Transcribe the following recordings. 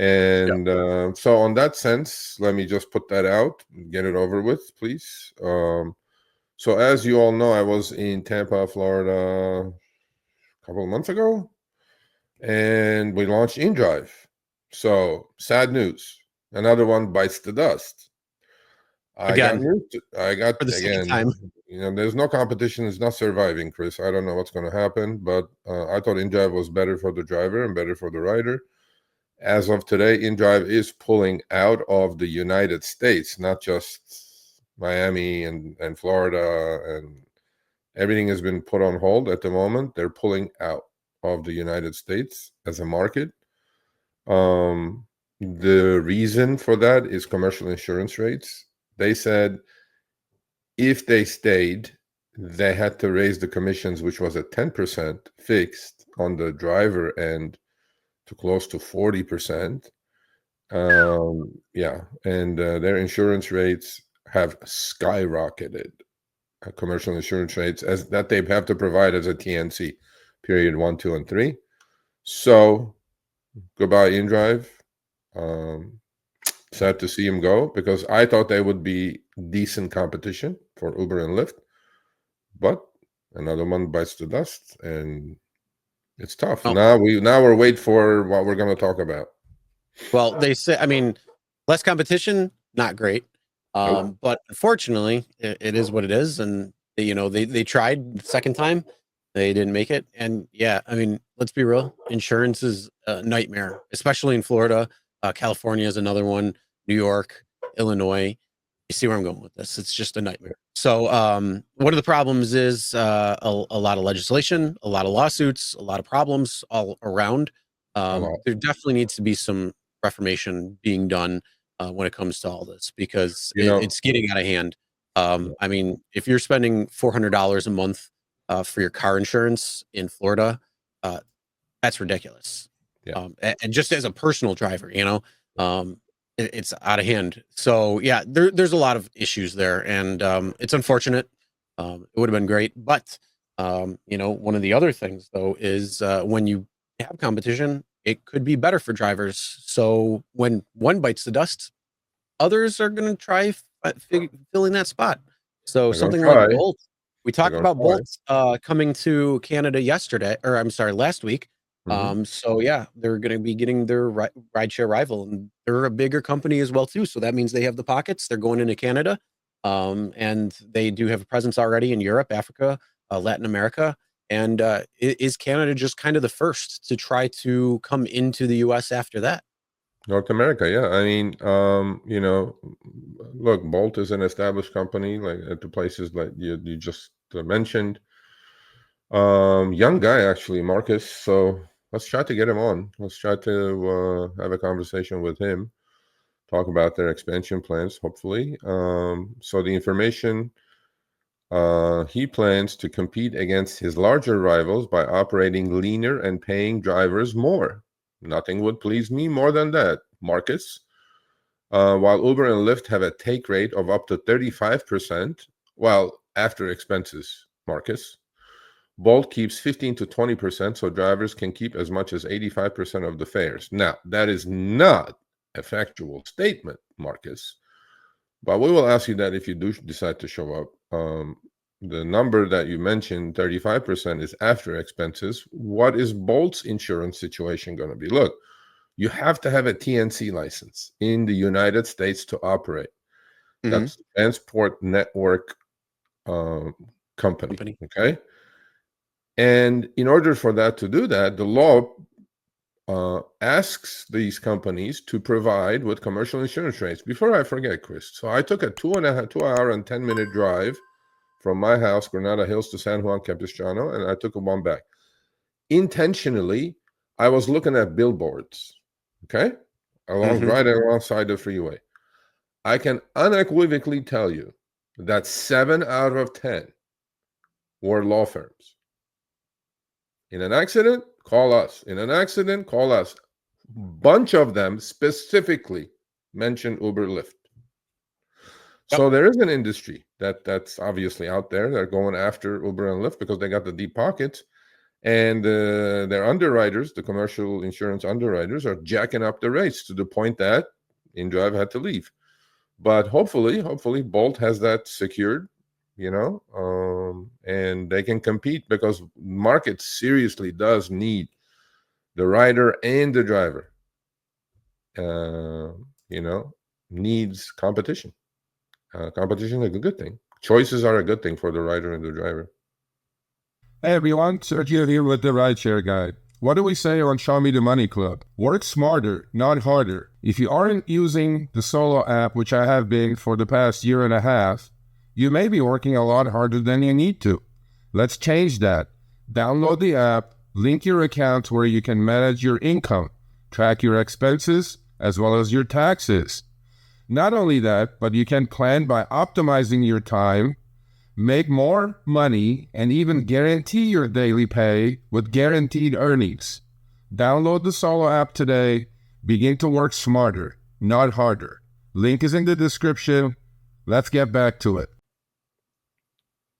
And so on that sense, let me just put that out, get it over with, please. So as you all know, I was in Tampa, Florida a couple of months ago, and we launched InDrive. So sad news. Another one bites the dust. I got for the second time. There's no competition. It's not surviving, Chris. I don't know what's going to happen, but I thought InDrive was better for the driver and better for the rider. As of today, InDrive is pulling out of the United States, not just Miami and Florida, and everything has been put on hold at the moment. They're pulling out of the United States as a market. The reason for that is commercial insurance rates. They said if they stayed, they had to raise the commissions, which was at 10% fixed on the driver end, to close to 40%. And their insurance rates have skyrocketed. Commercial insurance rates as that they have to provide as a TNC, period 1, 2, and 3. So goodbye InDrive. Sad to see him go, because I thought they would be decent competition for Uber and Lyft, but another one bites the dust, and it's tough. Now we're waiting for what we're going to talk about. Well, they say, I mean, less competition, not great. But unfortunately, it is what it is. And they tried the second time, they didn't make it. And yeah, I mean, let's be real. Insurance is a nightmare, especially in Florida. California is another one. New York, Illinois. You see where I'm going with this? It's just a nightmare. So one of the problems is a lot of legislation, a lot of lawsuits, a lot of problems all around. There definitely needs to be some reformation being done when it comes to all this, because it's getting out of hand. I mean, if you're spending $400 a month for your car insurance in Florida, that's ridiculous. And just as a personal driver, it's out of hand. So yeah, there's a lot of issues there, and it's unfortunate. It would have been great, but one of the other things though is when you have competition, it could be better for drivers. So when one bites the dust, others are going to try filling that spot. So something like Bolt. We talked about Bolt coming to Canada last week. So yeah, they're going to be getting their rideshare rival, and they're a bigger company as well too. So that means they have the pockets. They're going into Canada, and they do have a presence already in Europe, Africa, Latin America. And is Canada just kind of the first to try to come into the U.S. after that? North America, yeah. I mean, look, Bolt is an established company, like at the places like you just mentioned. Young guy, actually, Marcus. So let's try to get him on. Let's try to have a conversation with him, talk about their expansion plans, hopefully. So the information, he plans to compete against his larger rivals by operating leaner and paying drivers more. Nothing would please me more than that, Marcus. While Uber and Lyft have a take rate of up to 35%, well, after expenses, Marcus, Bolt keeps 15 to 20%, so drivers can keep as much as 85% of the fares. Now, that is not a factual statement, Marcus, but we will ask you that if you do decide to show up. The number that you mentioned, 35%, is after expenses. What is Bolt's insurance situation going to be? Look, you have to have a TNC license in the United States to operate. That's Transport Network Company. Okay. And in order for that to do that, the law asks these companies to provide with commercial insurance rates. Before I forget, Chris, so I took a 2 hour and 10-minute drive from my house, Granada Hills, to San Juan Capistrano, and I took a one back. Intentionally, I was looking at billboards, okay, right alongside the freeway. I can unequivocally tell you that 7 out of 10 were law firms. In an accident, call us. In an accident, call us. Bunch of them specifically mention Uber, Lyft. So there is an industry that's obviously out there. They're going after Uber and Lyft because they got the deep pockets. And their underwriters, the commercial insurance underwriters, are jacking up the rates to the point that InDrive had to leave. But hopefully Bolt has that secured, and they can compete, because market seriously does need the rider and the driver. Needs competition. Competition is a good thing. Choices are a good thing for the rider and the driver. Hey everyone, Sergio here with the Rideshare Guy. What do we say on Show Me the Money Club? Work smarter, not harder. If you aren't using the Solo app, which I have been for the past year and a half, you may be working a lot harder than you need to. Let's change that. Download the app, link your account where you can manage your income, track your expenses, as well as your taxes. Not only that, but you can plan by optimizing your time, make more money, and even guarantee your daily pay with guaranteed earnings. Download the Solo app today. Begin to work smarter, not harder. Link is in the description. Let's get back to it.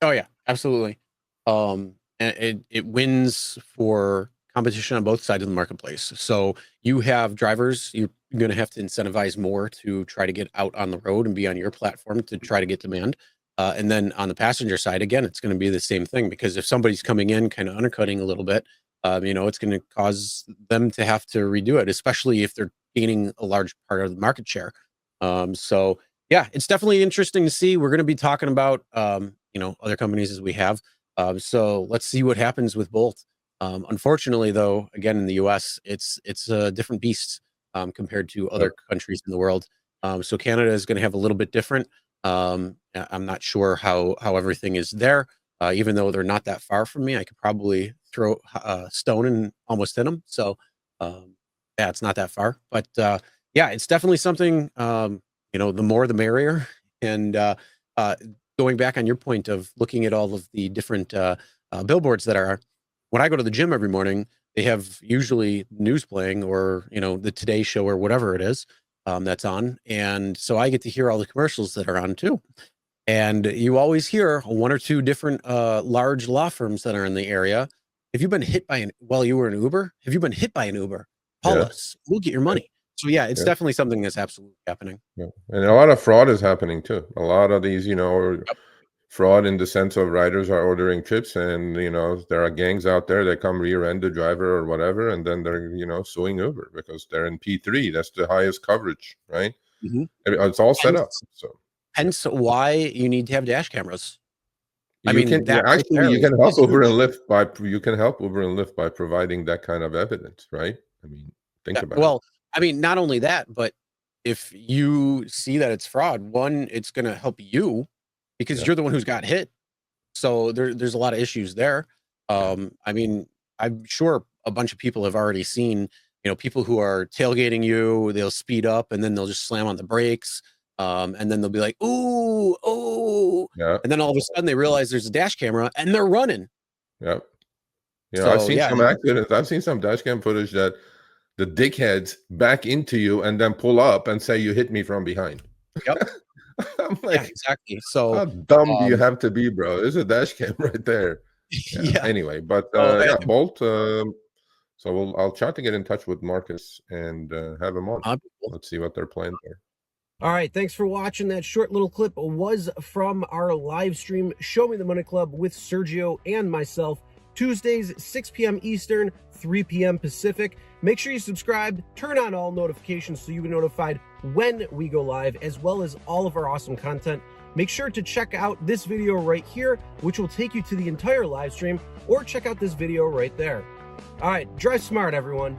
Oh yeah, absolutely. And it wins for competition on both sides of the marketplace. So you have drivers, you're going to have to incentivize more to try to get out on the road and be on your platform to try to get demand. And then on the passenger side, again, it's going to be the same thing, because if somebody's coming in kind of undercutting a little bit, it's going to cause them to have to redo it, especially if they're gaining a large part of the market share. So yeah, it's definitely interesting to see. We're going to be talking about, other companies as we have. So let's see what happens with Bolt. Unfortunately, though, again, in the US, it's a different beast compared to other countries in the world. So Canada is going to have a little bit different. I'm not sure how everything is there. Even though they're not that far from me, I could probably throw a stone and almost hit them. So yeah, it's not that far. But yeah, it's definitely something, the more the merrier. And going back on your point of looking at all of the different billboards that are, when I go to the gym every morning, they have usually news playing, or, the Today Show or whatever it is that's on. And so I get to hear all the commercials that are on too. And you always hear one or two different large law firms that are in the area. Have you been hit by while you were in Uber? Have you been hit by an Uber? Call us. We'll get your money. So yeah, it's definitely something that's absolutely happening. Yeah. And a lot of fraud is happening too. A lot of these, fraud in the sense of riders are ordering trips, and there are gangs out there that come rear-end the driver or whatever, and then they're suing Uber because they're in P3. That's the highest coverage, right? Mm-hmm. It's all set up. So hence why you need to have dash cameras. You can help Uber and Lyft by providing that kind of evidence, right? I mean, think about it. Well, I mean, not only that, but if you see that it's fraud, one, it's going to help you because you're the one who's got hit. So there's a lot of issues there. I mean, I'm sure a bunch of people have already seen, people who are tailgating you, they'll speed up and then they'll just slam on the brakes. And then they'll be like, ooh, oh. Yeah. And then all of a sudden they realize there's a dash camera and they're running. Yep. I've seen some accidents. I've seen some dash cam footage that the dickheads back into you and then pull up and say, you hit me from behind. Yep. I'm like, exactly. So how dumb do you have to be, bro? There's a dash cam right there. Yeah. Anyway, but Bolt. So I'll try to get in touch with Marcus and have him on. Let's see what their plans are. All right, thanks for watching. That short little clip was from our live stream, Show Me the Money Club with Sergio and myself, Tuesdays, 6 p.m. Eastern, 3 p.m. Pacific. Make sure you subscribe, turn on all notifications so you get notified when we go live, as well as all of our awesome content. Make sure to check out this video right here, which will take you to the entire live stream, or check out this video right there. All right, drive smart, everyone.